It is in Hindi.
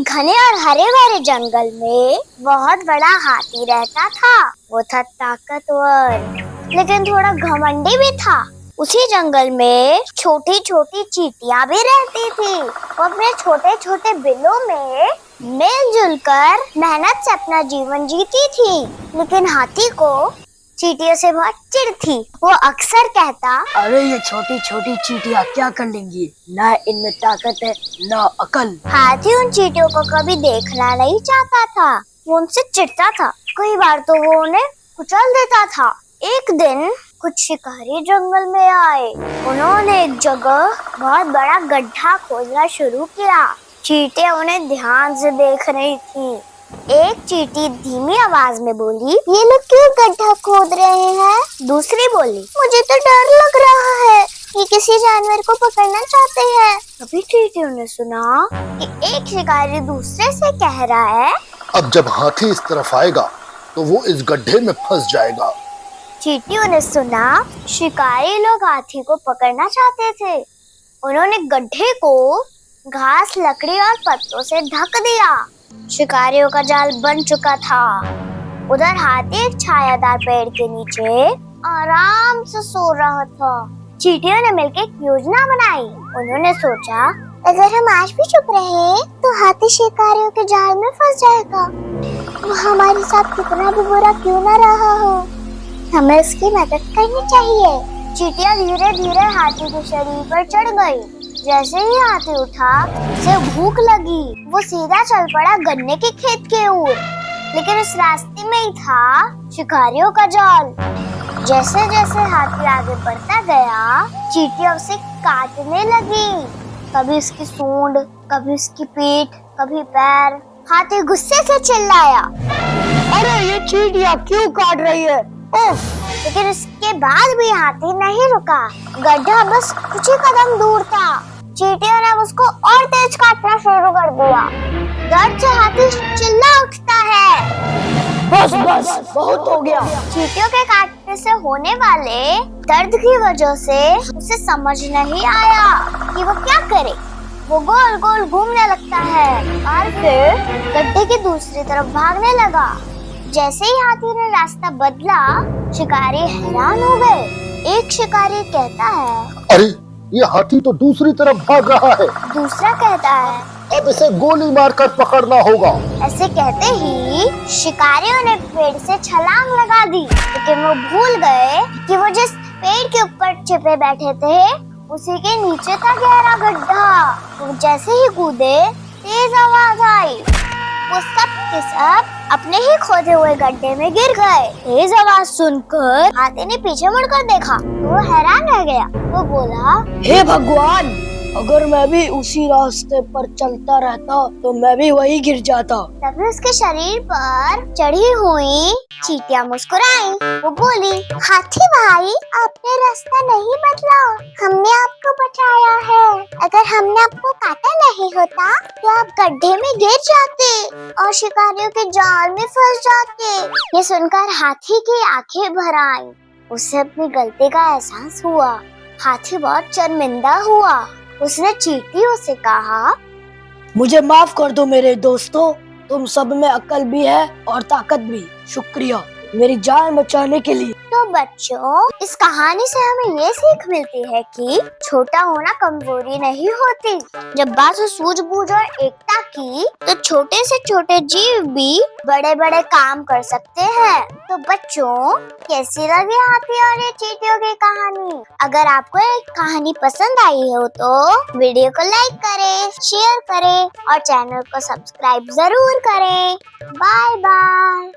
एक घने और हरे भरे जंगल में बहुत बड़ा हाथी रहता था। वो था ताकतवर, लेकिन थोड़ा घमंडी भी था। उसी जंगल में छोटी छोटी चींटियां भी रहती थी। वो अपने छोटे छोटे बिलों में मिलजुल कर मेहनत से अपना जीवन जीती थी। लेकिन हाथी को चींटियों से बहुत चिढ़ थी। वो अक्सर कहता, अरे ये छोटी छोटी चींटियां क्या कर लेंगी, ना इनमें ताकत है ना अकल। हाथी उन चींटियों को कभी देखना नहीं चाहता था। वो उनसे चिढ़ता था। कई बार तो वो उन्हें कुचल देता था। एक दिन कुछ शिकारी जंगल में आए। उन्होंने एक जगह बहुत बड़ा गड्ढा खोदना शुरू किया। चींटियां उन्हें ध्यान से देख रही थी। एक चींटी धीमी आवाज में बोली, ये लोग क्यों गड्ढा खोद रहे हैं? दूसरी बोली, मुझे तो डर लग रहा है, ये किसी जानवर को पकड़ना चाहते हैं। तभी चींटियों ने सुना कि एक शिकारी दूसरे से कह रहा है, अब जब हाथी इस तरफ आएगा तो वो इस गड्ढे में फंस जाएगा। चींटियों ने सुना शिकारी लोग हाथी को पकड़ना चाहते थे। उन्होंने गड्ढे को घास, लकड़ी और पत्तों से ढक दिया। शिकारियों का जाल बन चुका था। उधर हाथी एक छायादार पेड़ के नीचे आराम से सो रहा था। चींटियों ने मिलकर एक योजना बनाई। उन्होंने सोचा, अगर हम आज भी चुप रहे तो हाथी शिकारियों के जाल में फंस जाएगा। वो हमारे साथ कितना भी बुरा क्यों न रहा हो, हमें उसकी मदद करनी चाहिए। चींटियां धीरे धीरे हाथी के शरीर पर चढ़ गई। जैसे ही हाथी उठा, उसे भूख लगी। वो सीधा चल पड़ा गन्ने के खेत के ओर। लेकिन उस रास्ते में ही था शिकारियों का जाल। जैसे जैसे हाथी आगे बढ़ता गया, चींटियां उसे काटने लगी। कभी उसकी सूंड, कभी उसकी पीठ, कभी पैर। हाथी गुस्से से चिल्लाया, अरे ये चींटियां क्यों काट रही है? उफ! लेकिन उसके बाद भी हाथी नहीं रुका। गड्ढा बस कुछ ही कदम दूर था। चींटियों ने उसको और तेज काटना शुरू कर दिया। दर्द से हाथी चिल्ला उठता है, बस बस बहुत हो गया। चींटियों के काटने से होने वाले दर्द की वजह से उसे समझ नहीं आया कि वो क्या करे। वो गोल गोल घूमने लगता है और फिर गड्ढे की दूसरी तरफ भागने लगा। जैसे ही हाथी ने रास्ता बदला, शिकारी हैरान हो गए। एक शिकारी कहता है, अरे ये हाथी तो दूसरी तरफ भाग रहा है। दूसरा कहता है, अब इसे गोली मारकर पकड़ना होगा। ऐसे कहते ही शिकारियों ने पेड़ से छलांग लगा दी। लेकिन वो भूल गए कि वो जिस पेड़ के ऊपर छिपे बैठे थे, उसी के नीचे था गहरा गड्ढा। वो जैसे ही कूदे, तेज आवाज आई। वो सब के सब अपने ही खोदे हुए गड्ढे में गिर गए। तेज आवाज सुनकर हाथी ने पीछे मुड़कर देखा। वो हैरान रह गया। वो बोला, हे भगवान, अगर मैं भी उसी रास्ते पर चलता रहता तो मैं भी वही गिर जाता। तभी उसके शरीर पर चढ़ी हुई चींटियां मुस्कुराई। वो बोली, हाथी भाई, आपने रास्ता नहीं बदला, हमने आपको बचाया है। अगर हमने आपको काटा नहीं होता तो आप गड्ढे में गिर जाते और शिकारियों के जाल में फंस जाते। ये सुनकर हाथी की आंखें भर आईं। उसे अपनी गलती का एहसास हुआ। हाथी बहुत शर्मिंदा हुआ। उसने चींटियों से कहा, मुझे माफ कर दो मेरे दोस्तों, तुम सब में अकल भी है और ताकत भी। शुक्रिया मेरी जान बचाने के लिए। तो बच्चों, इस कहानी से हमें ये सीख मिलती है कि छोटा होना कमजोरी नहीं होती। जब बात हो सूझबूझ और एकता की, तो छोटे से छोटे जीव भी बड़े बड़े काम कर सकते हैं। तो बच्चों, कैसी लगी हाथी और ये चींटियों की कहानी? अगर आपको एक कहानी पसंद आई हो तो वीडियो को लाइक करें, शेयर करें और चैनल को सब्सक्राइब जरूर करें। Bye bye.